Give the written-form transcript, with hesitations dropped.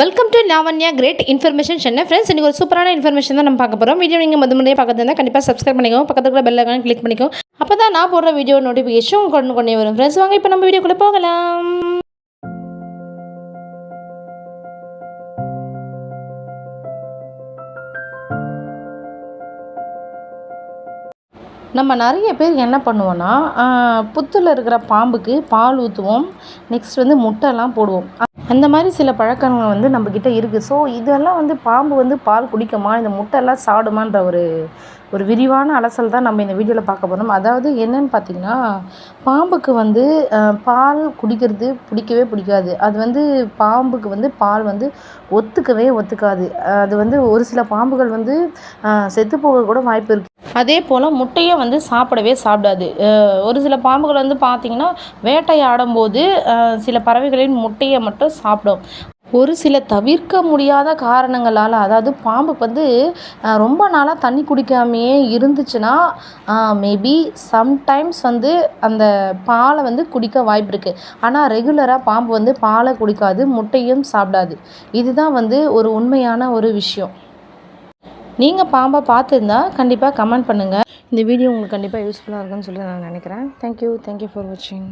Welcome to Lavanya great information channel. Friends, இன்றைக்கி ஒரு சூப்பரான இன்ஃபர்மேஷன் தான் நம்ம பார்க்க போகிறோம். வீடியோ நீங்கள் முதல்ல பார்க்கறதுனா கண்டிப்பாக சப்ஸ்கிரைப் பண்ணிக்கோங்க. பக்கத்தில் கூட பெல் ஐகான் கிளிக் பண்ணிக்கோ. அப்போ தான் நான் போடுற வீடியோ நோட்டிஃபிகேஷன் கொண்டு வரும். ஃப்ரெண்ட்ஸ், வாங்க இப்போ நம்ம வீடியோக்குள்ளே போகலாம். நம்ம நிறைய பேர் என்ன பண்ணுவோன்னா, புத்தில் இருக்கிற பாம்புக்கு பால் ஊற்றுவோம். நெக்ஸ்ட் முட்டைலாம் போடுவோம். அந்த மாதிரி சில பழக்கங்கள் நம்மக்கிட்ட இருக்குது. ஸோ இதெல்லாம் பாம்பு பால் குடிக்குமா, இந்த முட்டைலாம் சாப்பிடுமான்ற ஒரு விரிவான அலசல் தான் நம்ம இந்த வீடியோவில் பார்க்க போகிறோம். அதாவது என்னென்னு பார்த்திங்கன்னா, பாம்புக்கு பால் குடிக்கிறது பிடிக்கவே பிடிக்காது. அது பாம்புக்கு பால் ஒத்துக்கவே ஒத்துக்காது. அது ஒரு சில பாம்புகள் செத்து போக கூட வாய்ப்பு இருக்குது. அதே போல் முட்டையை சாப்பிடவே சாப்பிடாது. ஒரு சில பாம்புகள் பார்த்திங்கன்னா, வேட்டையாடும்போது சில பறவைகளின் முட்டையை மட்டும் சாப்பிடும். ஒரு சில தவிர்க்க முடியாத காரணங்களால், அதாவது பாம்புக்கு ரொம்ப நாளாக தண்ணி குடிக்காமையே இருந்துச்சுன்னா, மேபி சம்டைம்ஸ் அந்த பாலை குடிக்க வாய்ப்பு இருக்குது. ஆனால் ரெகுலராக பாம்பு பாலை குடிக்காது, முட்டையும் சாப்பிடாது. இதுதான் ஒரு உண்மையான ஒரு விஷயம். நீங்கள் பாம்பை பார்த்துருந்தா கண்டிப்பாக கமெண்ட் பண்ணுங்கள். இந்த வீடியோ உங்களுக்கு கண்டிப்பாக யூஸ்ஃபுல்லாக இருக்குன்னு சொல்லி நான் நினைக்கிறேன். தேங்க்யூ ஃபார் வாட்சிங்.